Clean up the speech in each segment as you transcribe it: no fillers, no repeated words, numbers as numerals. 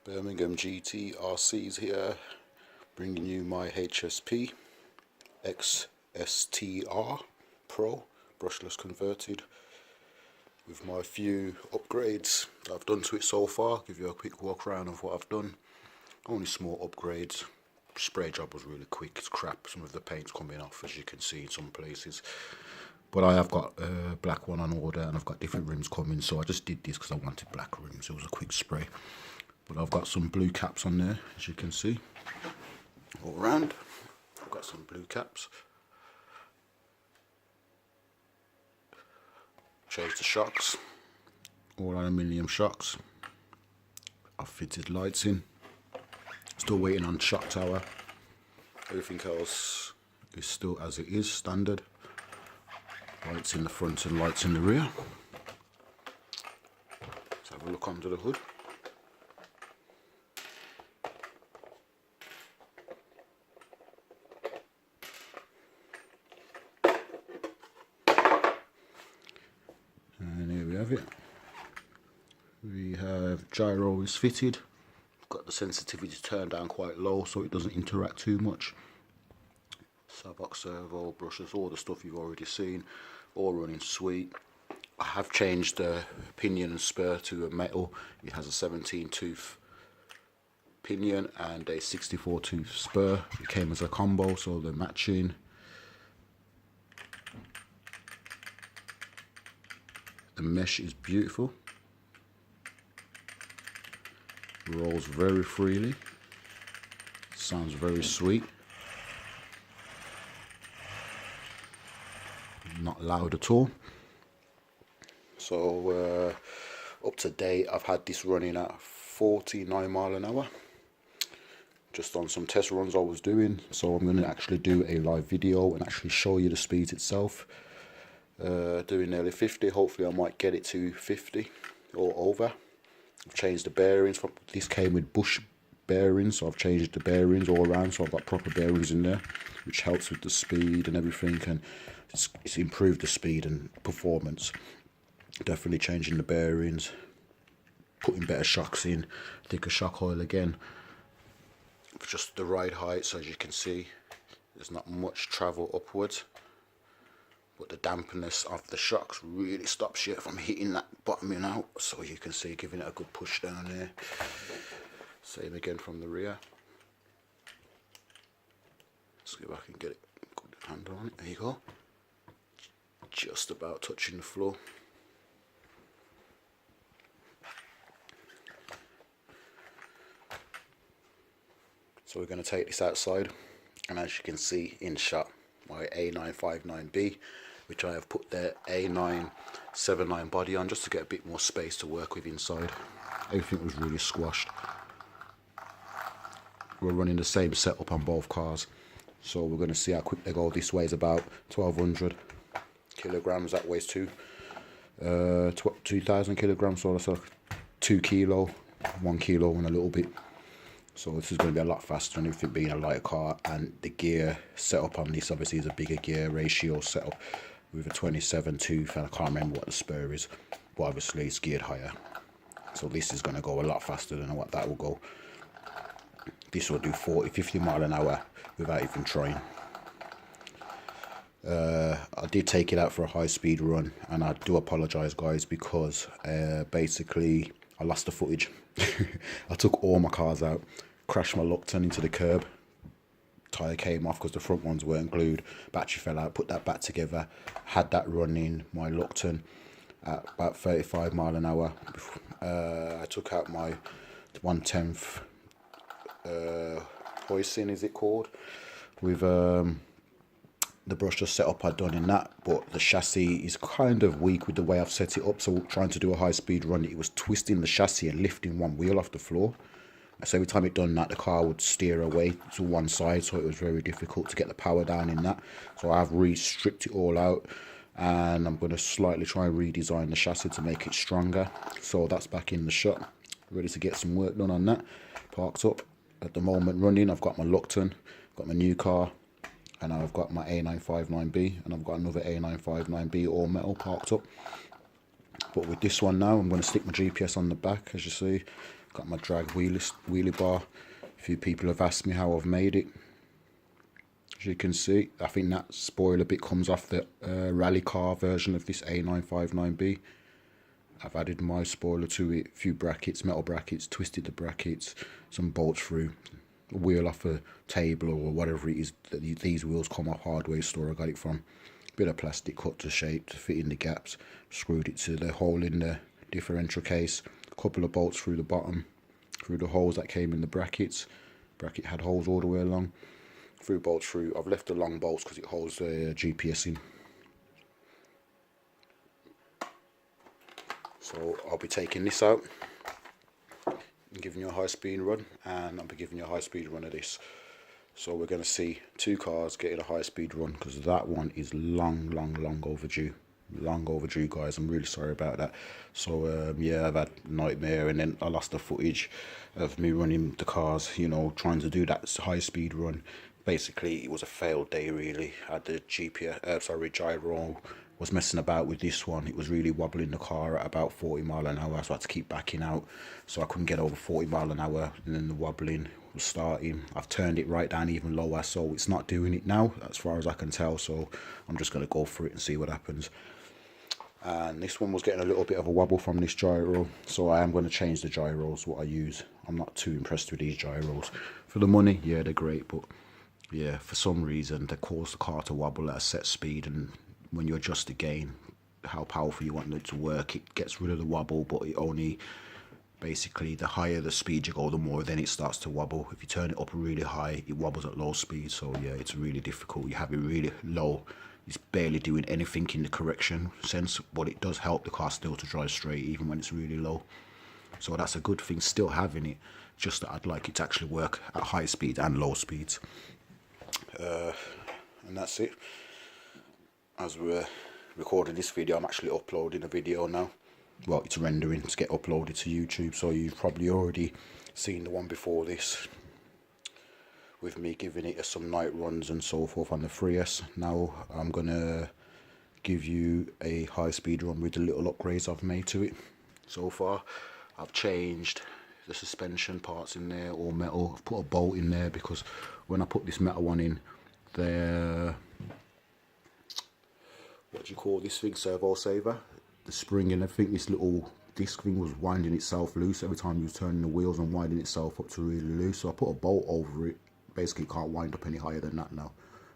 Birmingham GT RCs here, bringing you my HSP XSTR PRO brushless converted with my few upgrades that I've done to it so far. Give you a quick walk around of what I've done. Only small upgrades. Spray job was really quick. It's crap. Some of the paint's coming off, as you can see in some places. But I have got a black one on order, and I've got different rims coming, so I just did this because I wanted black rims. It was a quick spray. But I've got some blue caps on there, as you can see, all around. I've got some blue caps. Changed the shocks, all aluminium shocks. I've fitted lights in. Still waiting on shock tower. Everything else is still as it is, standard. Lights in the front and lights in the rear. Let's have a look under the hood. And here we have it. We have gyro is fitted. Got the sensitivity turned down quite low so it doesn't interact too much. Servo, brushes, all the stuff you've already seen, all running sweet. I have changed the pinion and spur to a metal. It has a 17 tooth pinion and a 64 tooth spur. It came as a combo, so they're matching. The mesh is beautiful. Rolls very freely. Sounds very sweet. Not loud at all. So up to date, I've had this running at 49 miles an hour. Just on some test runs I was doing. So I'm going to actually do a live video and actually show you the speed itself. Doing nearly 50. Hopefully I might get it to 50 or over. I've changed the bearings. This came with bush bearings, so I've changed the bearings all around, so I've got proper bearings in there, which helps with the speed and everything, and it's improved the speed and performance. Definitely changing the bearings, putting better shocks in, thicker shock oil again, for just the ride height. So as you can see, there's not much travel upwards, but the dampness of the shocks really stops you from hitting that bottoming out. So you can see, giving it a good push down there. Same again from the rear. Let's see if I can get it good handle on it. There you go. Just about touching the floor. So we're going to take this outside, and as you can see in shot, my A959B, which I have put the A979 body on just to get a bit more space to work with inside. Everything was really squashed. We're running the same setup on both cars, so we're going to see how quick they go. This weighs about 1200 kilograms, that weighs 2000 kilograms, so that's like 2 kilo, 1 kilo and a little bit. So this is going to be a lot faster, and everything being a lighter car, and the gear setup on this obviously is a bigger gear ratio setup with a 27 tooth, and I can't remember what the spur is, but obviously it's geared higher. So this is going to go a lot faster than what that will go. This will do 40-50 miles an hour without even trying. I did take it out for a high speed run, and I do apologise guys, because basically I lost the footage. I took all my cars out, crashed my Locton into the curb, tyre came off because the front ones weren't glued, battery fell out, put that back together, had that running my Locton at about 35 miles an hour. I took out my 1/10 hoisin, is it called, with the brushless setup I'd done in that, but the chassis is kind of weak with the way I've set it up, so trying to do a high speed run, it was twisting the chassis and lifting one wheel off the floor. So every time it done that, the car would steer away to one side, so it was very difficult to get the power down in that. So I've stripped it all out, and I'm going to slightly try and redesign the chassis to make it stronger. So that's back in the shop, ready to get some work done on that. Parked up at the moment running. I've got my Locton, got my new car, and I've got my A959B, and I've got another A959B all metal parked up. But with this one now, I'm going to stick my GPS on the back, as you see. Got my drag wheelie bar. A few people have asked me how I've made it. As you can see, I think that spoiler bit comes off the rally car version of this A959B. I've added my spoiler to it, a few brackets, metal brackets, twisted the brackets, some bolts through, a wheel off a table or whatever it is that these wheels come off hardware store I got it from. Bit of plastic cut to shape to fit in the gaps, screwed it to the hole in the differential case, a couple of bolts through the bottom, through the holes that came in the brackets. Bracket had holes all the way along. Through bolts through. I've left the long bolts because it holds the GPS in. So I'll be taking this out and giving you a high speed run, and I'll be giving you a high speed run of this. So we're going to see two cars getting a high speed run, because that one is long overdue. Long overdue, guys. I'm really sorry about that. So yeah, I've had a nightmare, and then I lost the footage of me running the cars, you know, trying to do that high speed run. Basically it was a failed day really. I had the gyro was messing about with this one. It was really wobbling the car at about 40 mile an hour, so I had to keep backing out, so I couldn't get over 40 mile an hour, and then the wobbling was starting. I've turned it right down even lower, so it's not doing it now as far as I can tell, so I'm just going to go for it and see what happens. And this one was getting a little bit of a wobble from this gyro, so I am going to change the gyros what I use. I'm not too impressed with these gyros. For the money, yeah, they're great, but yeah, for some reason they cause the car to wobble at a set speed, and when you adjust the gain, how powerful you want it to work, it gets rid of the wobble, but it only, basically the higher the speed you go, the more then it starts to wobble. If you turn it up really high, it wobbles at low speed. So yeah, it's really difficult. You have it really low, it's barely doing anything in the correction sense, but it does help the car still to drive straight even when it's really low. So that's a good thing, still having it, just that I'd like it to actually work at high speed and low speeds. And that's it. As we're recording this video, I'm actually uploading a video now. Well, it's rendering to get uploaded to YouTube, so you've probably already seen the one before this with me giving it some night runs and so forth on the 3S. Now I'm gonna give you a high speed run with the little upgrades I've made to it. So far I've changed the suspension parts in there, all metal. I've put a bolt in there because when I put this metal one in, the what do you call this thing, servo saver, the spring and everything, this little disc thing was winding itself loose every time you was turning the wheels and winding itself up to really loose. So I put a bolt over it. Basically can't wind up any higher than that now.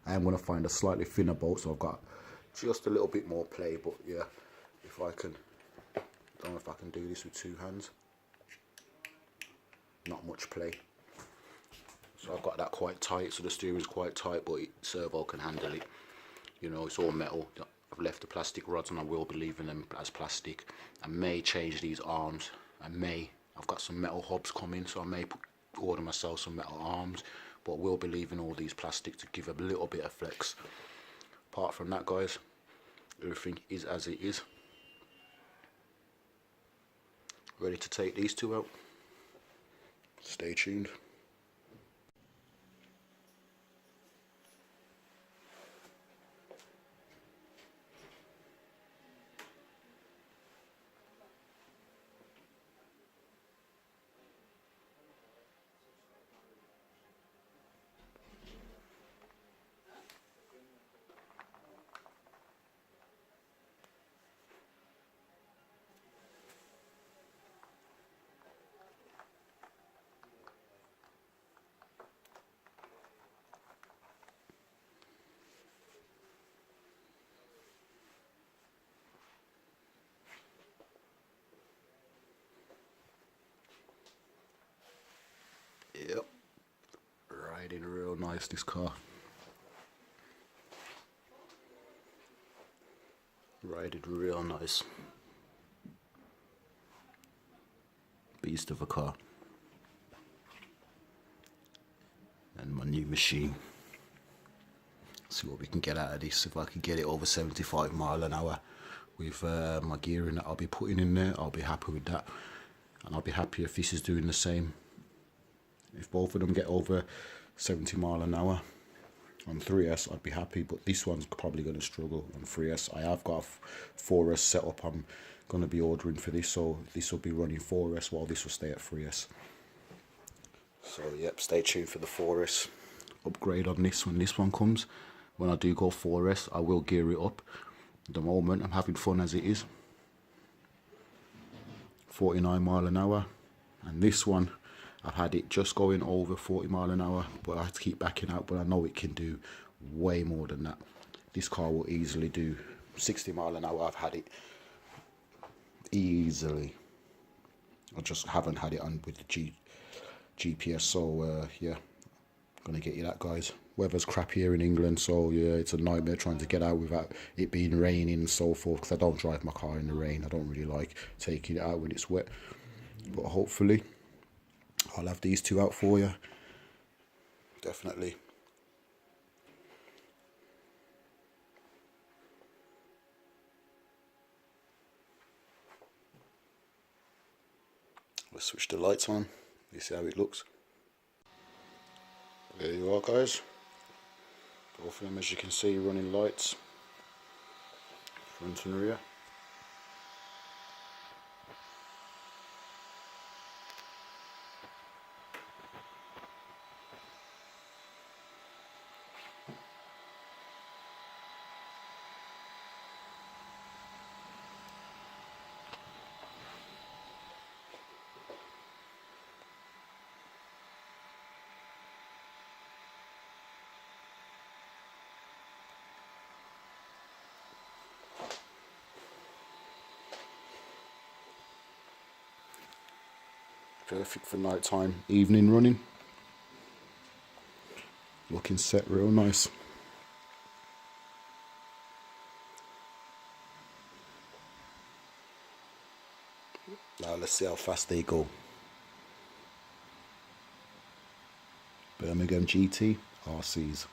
I am going to find a slightly thinner bolt, so I've got just a little bit more play. But yeah, if I can, I don't know if I can do this with two hands. Not much play. So I've got that quite tight, so the steering's quite tight, but servo can handle it. You know, it's all metal. I've left the plastic rods and I will be leaving them as plastic. I may change these arms. I've got some metal hubs coming, so I may order myself some metal arms, but we'll be leaving all these plastic to give a little bit of flex. Apart from that, guys, everything is as it is. Ready to take these two out. Stay tuned. Yep, riding real nice, this car. Riding real nice. Beast of a car. And my new machine. See what we can get out of this. If I can get it over 75 mile an hour with my gearing that I'll be putting in there, I'll be happy with that. And I'll be happy if this is doing the same. If both of them get over 70 mile an hour on 3S, I'd be happy, but this one's probably going to struggle on 3S. I have got a 4S set up. I'm going to be ordering for this, so this will be running 4S while this will stay at 3S. So yep, stay tuned for the 4S upgrade on this when this one comes. When I do go 4S, I will gear it up. At the moment I'm having fun as it is. 49 mile an hour, and this one I've had it just going over 40 mile an hour, but I have to keep backing out, but I know it can do way more than that. This car will easily do 60 mile an hour. I've had it easily. I just haven't had it on with the GPS, so yeah, I'm gonna get you that, guys. Weather's crap here in England, so yeah, it's a nightmare trying to get out without it being raining and so forth, because I don't drive my car in the rain. I don't really like taking it out when it's wet, but hopefully I'll have these two out for you, definitely. Let's switch the lights on, you see how it looks. There you are, guys. Both of them, as you can see, running lights, front and rear. Perfect for night time, evening running. Looking set real nice. Now let's see how fast they go. Birmingham GT RCs.